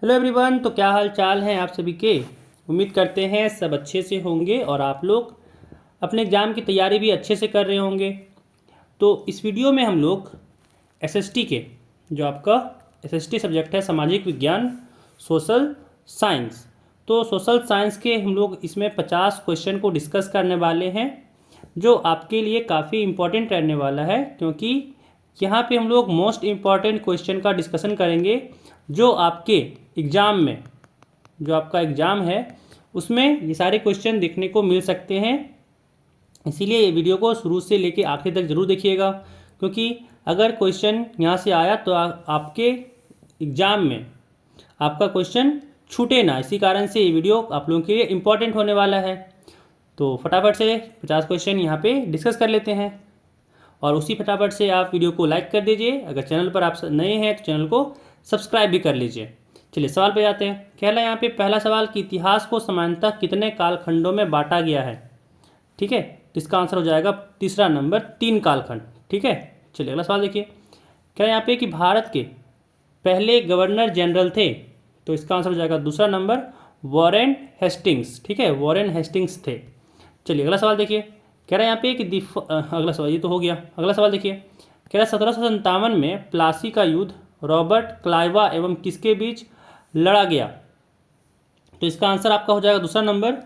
Hello everyone. तो क्या हाल चाल हैं आप सभी के। उम्मीद करते हैं सब अच्छे से होंगे और आप लोग अपने एग्ज़ाम की तैयारी भी अच्छे से कर रहे होंगे। तो इस वीडियो में हम लोग एसएसटी के जो आपका एसएसटी सब्जेक्ट है सामाजिक विज्ञान सोशल साइंस, तो सोशल साइंस के हम लोग इसमें 50 क्वेश्चन को डिस्कस करने वाले हैं जो आपके लिए काफ़ी इम्पोर्टेंट रहने वाला है, क्योंकि यहाँ पे हम लोग मोस्ट इम्पॉर्टेंट क्वेश्चन का डिस्कशन करेंगे जो आपके एग्ज़ाम में, जो आपका एग्ज़ाम है उसमें ये सारे क्वेश्चन देखने को मिल सकते हैं। इसीलिए ये वीडियो को शुरू से लेके आखिर तक ज़रूर देखिएगा, क्योंकि अगर क्वेश्चन यहाँ से आया तो आपके एग्ज़ाम में आपका क्वेश्चन छूटे ना। इसी कारण से ये वीडियो आप लोगों के लिए इम्पॉर्टेंट होने वाला है। तो फटाफट से 50 क्वेश्चन यहाँ पे डिस्कस कर लेते हैं और उसी फटाफट से आप वीडियो को लाइक कर दीजिए। अगर चैनल पर आप नए हैं तो चैनल को सब्सक्राइब भी कर लीजिए। चलिए सवाल पे जाते हैं। कहला यहाँ पे पहला सवाल कि इतिहास को सामान्यतः कितने कालखंडों में बांटा गया है। ठीक है, तो इसका आंसर हो जाएगा तीसरा नंबर 3 कालखंड। ठीक है, चलिए अगला सवाल देखिए। क्या यहाँ पे कि भारत के पहले गवर्नर जनरल थे, तो इसका आंसर हो जाएगा दूसरा नंबर वॉरेन हेस्टिंग्स। ठीक है, वॉरेन हेस्टिंग्स थे। चलिए अगला सवाल देखिए। कह रहा है यहाँ पे कि अगला सवाल ये तो हो गया। अगला सवाल देखिए। कह रहा है 1757 में प्लासी का युद्ध रॉबर्ट क्लाइवा एवं किसके बीच लड़ा गया, तो इसका आंसर आपका हो जाएगा दूसरा नंबर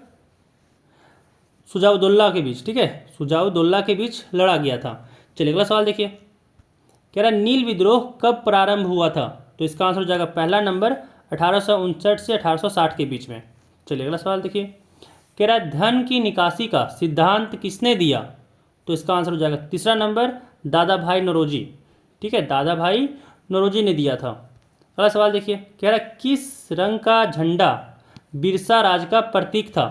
सुजाउद्दौला के बीच। ठीक है, सुजाउद्दौला के बीच लड़ा गया था। चलिए अगला सवाल देखिए। कह रहा है नील विद्रोह कब प्रारंभ हुआ था, तो इसका आंसर हो जाएगा पहला नंबर 1859 से 1860 के बीच में। चलिए अगला सवाल देखिए। कह रहा है धन की निकासी का सिद्धांत किसने दिया, तो इसका आंसर हो जाएगा तीसरा नंबर दादा भाई नौरोजी। ठीक है, दादा भाई नौरोजी ने दिया था। अगला सवाल देखिए। कह रहा है किस रंग का झंडा बिरसा राज का प्रतीक था,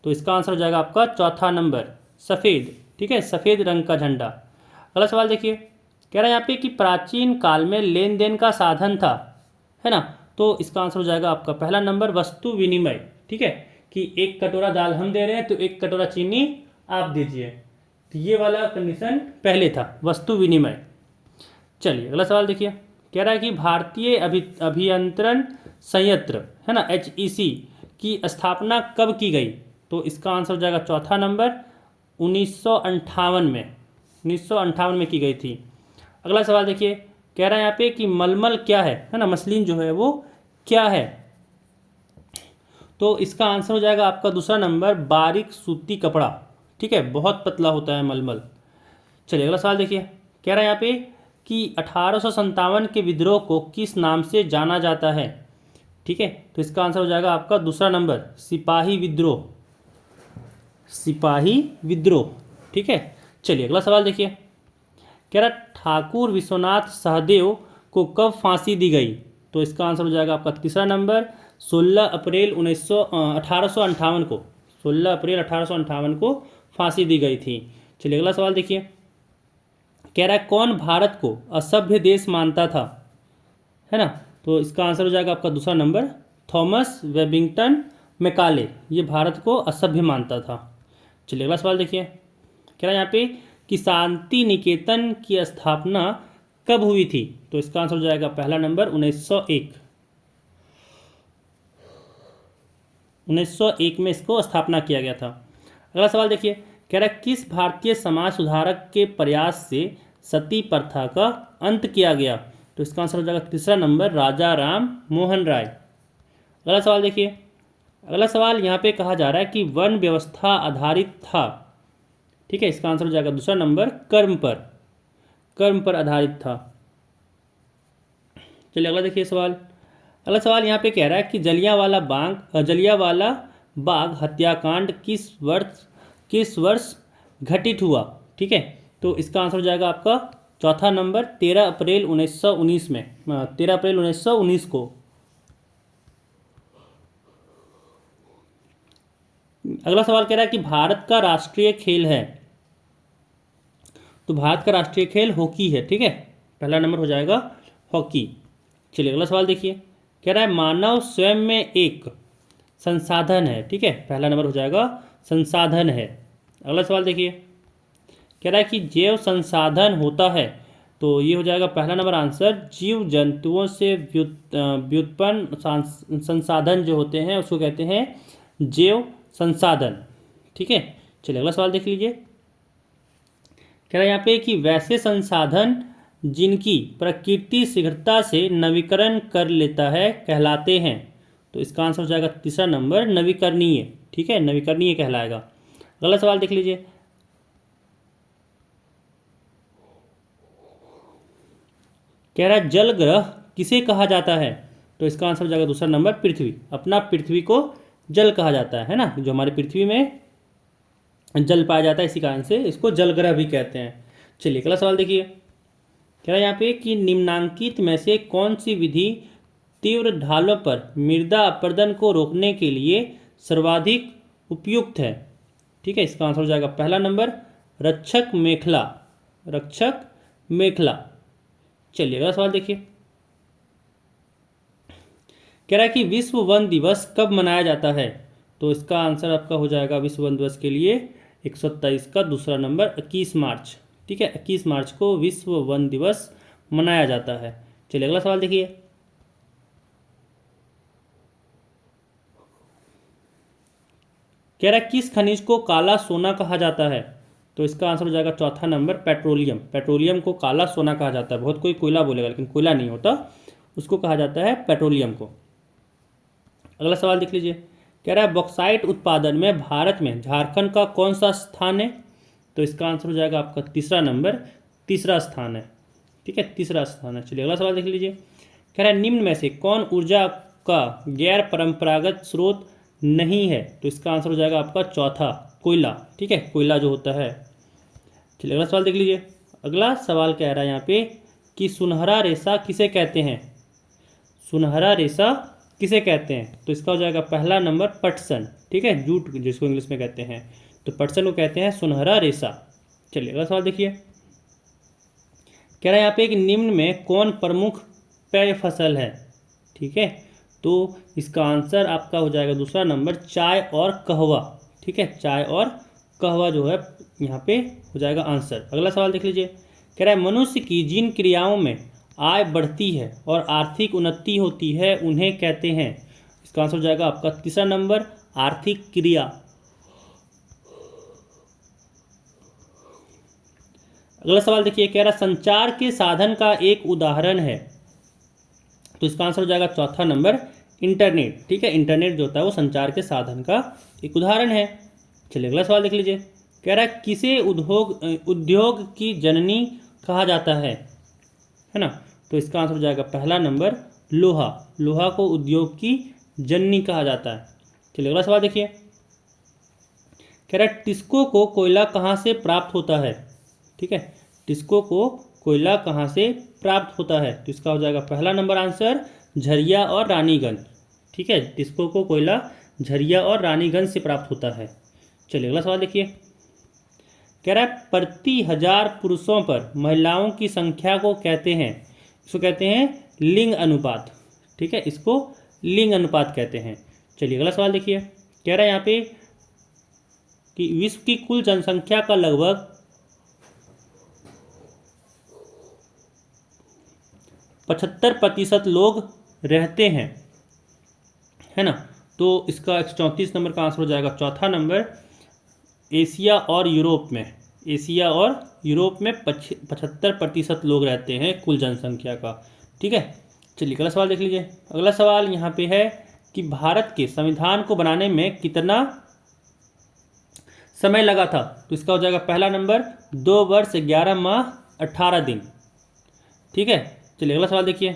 तो इसका आंसर हो जाएगा आपका चौथा नंबर सफ़ेद। ठीक है, सफ़ेद रंग का झंडा। अगला सवाल देखिए। कह रहा है यहाँ पे कि प्राचीन काल में लेन देन का साधन था, है ना, तो इसका आंसर हो जाएगा आपका पहला नंबर वस्तु विनिमय। ठीक है, कि एक कटोरा दाल हम दे रहे हैं तो एक कटोरा चीनी आप दीजिए, तो ये वाला कंडीशन पहले था, वस्तु विनिमय। चलिए अगला सवाल देखिए। कह रहा है कि भारतीय अभियंत्रण संयंत्र, है ना, HEC की स्थापना कब की गई, तो इसका आंसर हो जाएगा चौथा नंबर 1958 में, 1958 में की गई थी। अगला सवाल देखिए। कह रहा है यहाँ पे कि मलमल क्या है ना, मसलिन जो है वो क्या है, तो इसका आंसर हो जाएगा आपका दूसरा नंबर बारीक सूती कपड़ा। ठीक है, बहुत पतला होता है मलमल। चलिए अगला सवाल देखिए। कह रहा है यहाँ पे कि 1857 के विद्रोह को किस नाम से जाना जाता है। ठीक है, तो इसका आंसर हो जाएगा आपका दूसरा नंबर सिपाही विद्रोह, सिपाही विद्रोह। ठीक है, चलिए अगला सवाल देखिए। कह रहा ठाकुर विश्वनाथ सहदेव को कब फांसी दी गई, तो इसका आंसर हो जाएगा आपका तीसरा नंबर 16 अप्रैल 1858 को, 16 अप्रैल 1858 को फांसी दी गई थी। चलिए अगला सवाल देखिए। कह रहा है कौन भारत को असभ्य देश मानता था, है ना, तो इसका आंसर हो जाएगा आपका दूसरा नंबर थॉमस वेबिंगटन मैकाले, ये भारत को असभ्य मानता था। चलिए अगला सवाल देखिए। कह रहा है यहाँ पे कि शांति निकेतन की स्थापना कब हुई थी, तो इसका आंसर हो जाएगा पहला नंबर 1901, 1901 में इसको स्थापना किया गया था। अगला सवाल देखिए। कह रहा है किस भारतीय समाज सुधारक के प्रयास से सती प्रथा का अंत किया गया, तो इसका आंसर हो जाएगा तीसरा नंबर राजा राम मोहन राय। अगला सवाल देखिए। अगला सवाल यहाँ पे कहा जा रहा है कि वन व्यवस्था आधारित था। ठीक है, इसका आंसर हो जाएगा दूसरा नंबर कर्म पर, कर्म पर आधारित था। चलिए अगला देखिए सवाल। अगला सवाल यहाँ पे कह रहा है कि जलियांवाला बाग हत्याकांड किस वर्ष घटित हुआ। ठीक है, तो इसका आंसर हो जाएगा आपका चौथा नंबर 13 अप्रैल 1919 में, 13 अप्रैल 1919 को। अगला सवाल कह रहा है कि भारत का राष्ट्रीय खेल है, तो भारत का राष्ट्रीय खेल हॉकी है। ठीक है, पहला नंबर हो जाएगा हॉकी। चलिए अगला सवाल देखिए। कह रहा है मानव स्वयं में एक संसाधन है। ठीक है, पहला नंबर हो जाएगा संसाधन है। अगला सवाल देखिए। कह रहा है कि जैव संसाधन होता है तो ये हो जाएगा पहला नंबर आंसर। जीव जंतुओं से व्युत्पन्न संसाधन जो होते हैं उसको कहते हैं जैव संसाधन। ठीक है, चलिए अगला सवाल देख लीजिए। कह रहा है यहाँ पे कि वैसे संसाधन जिनकी प्रकृति शीघ्रता से नवीकरण कर लेता है कहलाते हैं। तो इसका आंसर हो जाएगा तीसरा नंबर नवीकरणीय। ठीक है, नवीकरणीय कहलाएगा। अगला सवाल देख लीजिए। कह रहा है जल ग्रह किसे कहा जाता है। तो इसका आंसर हो जाएगा दूसरा नंबर पृथ्वी। अपना पृथ्वी को जल कहा जाता है ना, जो हमारी पृथ्वी में जल पाया जाता है, इसी कारण से इसको जल ग्रह भी कहते हैं। चलिए अगला सवाल देखिए। कह रहा है यहाँ पे कि निम्नांकित में से कौन सी विधि तीव्र ढालों पर मृदा अपरदन को रोकने के लिए सर्वाधिक उपयुक्त है। ठीक है, इसका आंसर हो जाएगा पहला नंबर रक्षक मेखला। रक्षक मेखला। चलिए अगला सवाल देखिए। कह रहा है कि विश्व वन दिवस कब मनाया जाता है। तो इसका आंसर आपका हो जाएगा विश्व वन दिवस के लिए 123 का दूसरा नंबर 21 मार्च। ठीक है, 21 मार्च को विश्व वन दिवस मनाया जाता है। चलिए अगला सवाल देखिए। कह रहा है किस खनिज को काला सोना कहा जाता है। तो इसका आंसर हो जाएगा चौथा नंबर पेट्रोलियम। पेट्रोलियम को काला सोना कहा जाता है। बहुत कोई कोयला बोलेगा, लेकिन कोयला नहीं होता, उसको कहा जाता है पेट्रोलियम को। अगला सवाल देख लीजिए। कह रहा है बॉक्साइट उत्पादन में भारत में झारखंड का कौन सा स्थान है। तो इसका आंसर हो जाएगा आपका तीसरा नंबर, तीसरा स्थान है। ठीक है, तीसरा स्थान है। चलिए अगला सवाल देख लीजिए। कह रहा है निम्न में से कौन ऊर्जा का गैर परंपरागत स्रोत नहीं है। तो इसका आंसर हो जाएगा आपका चौथा कोयला। ठीक है, कोयला जो होता है। चलिए अगला सवाल देख लीजिए। अगला सवाल कह रहा है यहाँ पे कि सुनहरा रेशा किसे कहते हैं। सुनहरा रेशा किसे कहते हैं। तो इसका हो जाएगा पहला नंबर पटसन। ठीक है, जूट जिसको इंग्लिश में कहते हैं, तो पटसन को कहते हैं सुनहरा रेशा। चलिए अगला सवाल देखिए। कह रहा है यहाँ पे कि निम्न में कौन प्रमुख पेय फसल है। ठीक है, तो इसका आंसर आपका हो जाएगा दूसरा नंबर चाय और कहवा। ठीक है, चाय और कहवा जो है यहाँ पे हो जाएगा आंसर। अगला सवाल देख लीजिए। कह रहा है मनुष्य की जिन क्रियाओं में आय बढ़ती है और आर्थिक उन्नति होती है उन्हें कहते हैं। इसका आंसर हो जाएगा आपका तीसरा नंबर आर्थिक क्रिया। अगला सवाल देखिए। कह रहा संचार के साधन का एक उदाहरण है। तो इसका आंसर हो जाएगा चौथा नंबर इंटरनेट। ठीक है, इंटरनेट जो होता है वो संचार के साधन का एक उदाहरण है। चलिए अगला सवाल देख लीजिए। कह रहा है किसे उद्योग की जननी कहा जाता है ना। तो इसका आंसर हो जाएगा पहला नंबर लोहा। लोहा को उद्योग की जननी कहा जाता है। चलिए अगला सवाल देखिए। कह रहा है टिस्को को कोयला कहाँ से प्राप्त होता है। ठीक है, टिस्को को कोयला कहाँ से प्राप्त होता है। तो इसका हो जाएगा पहला नंबर आंसर झरिया और रानीगंज। ठीक है, टिस्को को कोयला झरिया और रानीगंज से प्राप्त होता है। चलिए अगला सवाल देखिए। कह रहा है प्रति 1000 पुरुषों पर महिलाओं की संख्या को कहते हैं। इसको कहते हैं लिंग अनुपात। ठीक है, इसको लिंग अनुपात कहते हैं। चलिए अगला सवाल देखिए। कह रहा है यहाँ पे कि विश्व की कुल जनसंख्या का लगभग 75% लोग रहते हैं, है ना। तो इसका 134 नंबर का आंसर हो जाएगा चौथा नंबर एशिया और यूरोप में। एशिया और यूरोप में 75% लोग रहते हैं कुल जनसंख्या का। ठीक है, चलिए अगला सवाल देख लीजिए। अगला सवाल यहाँ पे है कि भारत के संविधान को बनाने में कितना समय लगा था। तो इसका हो जाएगा पहला नंबर 2 वर्ष 11 माह 18 दिन। ठीक है, चलिए अगला सवाल देखिए।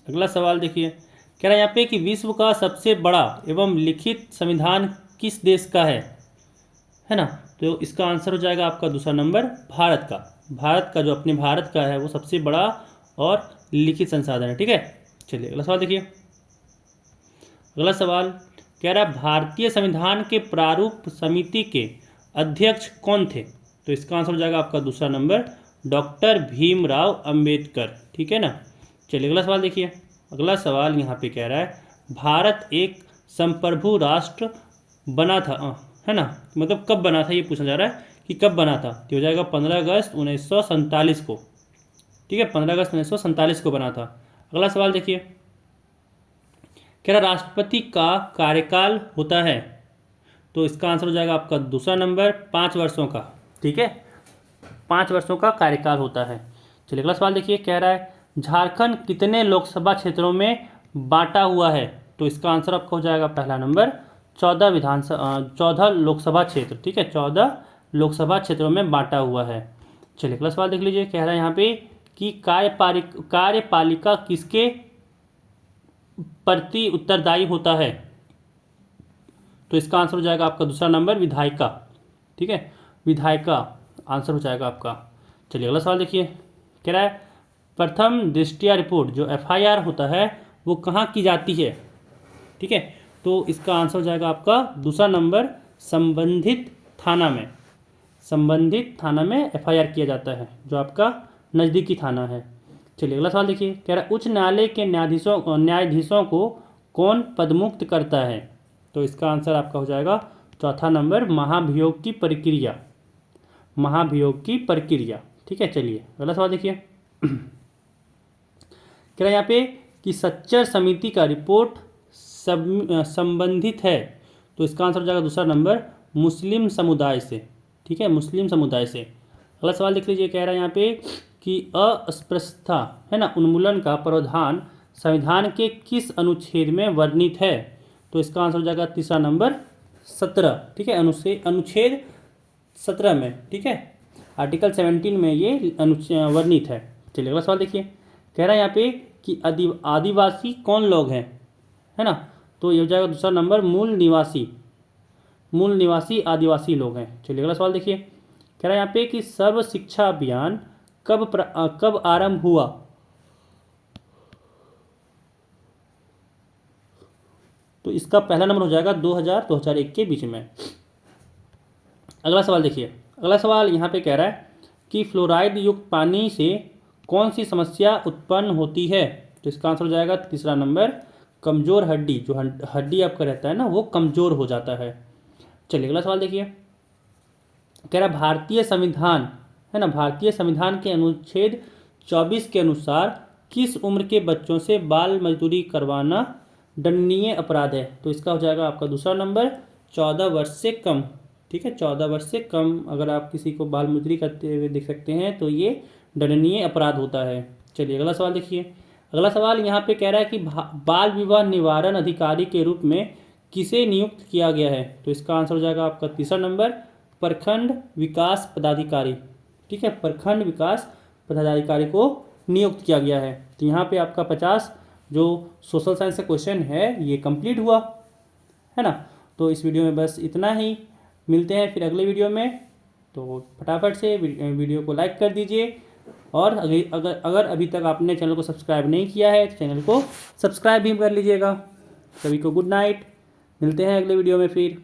अगला सवाल देखिए। कह रहा है यहाँ पे कि विश्व का सबसे बड़ा एवं लिखित संविधान किस देश का है ना। तो इसका आंसर हो जाएगा आपका दूसरा नंबर भारत का। भारत का जो अपने भारत का है वो सबसे बड़ा और लिखित संसाधन है। ठीक है, चलिए अगला सवाल देखिए। अगला सवाल कह रहा है भारतीय संविधान के प्रारूप समिति के अध्यक्ष कौन थे। तो इसका आंसर हो जाएगा आपका दूसरा नंबर डॉक्टर भीमराव अंबेडकर। ठीक है ना। चलिए अगला सवाल देखिए। अगला सवाल यहाँ पे कह रहा है भारत एक संप्रभु राष्ट्र बना था, है ना। मतलब कब बना था ये पूछा जा रहा है कि कब बना था। तो हो जाएगा 15 अगस्त 1947 को। ठीक है, 15 अगस्त 1947 को बना था। अगला सवाल देखिए, कह रहा राष्ट्रपति का कार्यकाल होता है, तो इसका आंसर हो जाएगा आपका दूसरा नंबर 5 वर्षों का। ठीक है, 5 वर्षों का कार्यकाल होता है। चलिए अगला सवाल देखिए, कह रहा है झारखंड कितने लोकसभा क्षेत्रों में बांटा हुआ है, तो इसका आंसर आपका हो जाएगा पहला नंबर 14 लोकसभा क्षेत्र। ठीक है, 14 लोकसभा क्षेत्रों में बांटा हुआ है। चलिए अगला सवाल देख लीजिए, कह रहा है यहाँ पे कि कार्यपालिका किसके प्रति उत्तरदायी होता है, तो इसका आंसर हो जाएगा आपका दूसरा नंबर विधायिका। ठीक है, विधायिका आंसर हो जाएगा आपका। चलिए अगला सवाल देखिए, कह रहा है प्रथम दृष्टया रिपोर्ट जो FIR होता है वो कहाँ की जाती है। ठीक है, तो इसका आंसर हो जाएगा आपका दूसरा नंबर संबंधित थाना में। संबंधित थाना में FIR किया जाता है, जो आपका नज़दीकी थाना है। चलिए अगला सवाल देखिए, कह रहा है उच्च न्यायालय के न्यायाधीशों को कौन पदमुक्त करता है, तो इसका आंसर आपका हो जाएगा चौथा नंबर महाभियोग की प्रक्रिया। महाभियोग की प्रक्रिया। ठीक है, चलिए अगला सवाल देखिए, कह रहा है यहाँ पे कि सच्चर समिति का रिपोर्ट संबंधित है, तो इसका आंसर हो जाएगा दूसरा नंबर मुस्लिम समुदाय से। ठीक है, मुस्लिम समुदाय से। अगला सवाल देख लीजिए, कह रहा है यहाँ पे कि अस्पृश्यता है ना उन्मूलन का प्रावधान संविधान के किस अनुच्छेद में वर्णित है, तो इसका आंसर हो जाएगा तीसरा नंबर 17। ठीक है, अनुच्छेद 17 में। ठीक है, आर्टिकल 17 में ये वर्णित है। चलिए अगला सवाल देखिए, कह रहा है यहाँ पे कि आदिवासी कौन लोग हैं, है ना, तो ये हो जाएगा दूसरा नंबर मूल निवासी आदिवासी लोग हैं। चलिए अगला सवाल देखिए, कह रहा है यहाँ पे कि सर्व शिक्षा अभियान कब आरंभ हुआ, तो इसका पहला नंबर हो जाएगा 2000-2001 के बीच में। अगला सवाल देखिए, अगला सवाल यहाँ पे कह रहा है कि फ्लोराइड युक्त पानी से कौन सी समस्या उत्पन्न होती है, तो इसका आंसर हो जाएगा तीसरा नंबर कमजोर हड्डी। जो हड्डी आपका रहता है ना वो कमजोर हो जाता है। चलिए अगला सवाल देखिए, कह रहा भारतीय संविधान है ना, भारतीय संविधान के अनुच्छेद 24 के अनुसार किस उम्र के बच्चों से बाल मजदूरी करवाना दंडनीय अपराध है, तो इसका हो जाएगा आपका दूसरा नंबर 14 वर्ष से कम। ठीक है, 14 वर्ष से कम अगर आप किसी को बाल मजदूरी करते हुए देख सकते हैं तो ये दंडनीय अपराध होता है। चलिए अगला सवाल देखिए, अगला सवाल यहाँ पे कह रहा है कि बाल विवाह निवारण अधिकारी के रूप में किसे नियुक्त किया गया है, तो इसका आंसर हो जाएगा आपका तीसरा नंबर प्रखंड विकास पदाधिकारी। ठीक है, प्रखंड विकास पदाधिकारी को नियुक्त किया गया है। तो यहाँ पे आपका 50 जो सोशल साइंस का क्वेश्चन है ये कंप्लीट हुआ है ना। तो इस वीडियो में बस इतना ही, मिलते हैं फिर अगले वीडियो में। तो फटाफट से वीडियो को लाइक कर दीजिए, और अगर अभी तक आपने चैनल को सब्सक्राइब नहीं किया है तो चैनल को सब्सक्राइब भी कर लीजिएगा। सभी को गुड नाइट, मिलते हैं अगले वीडियो में फिर।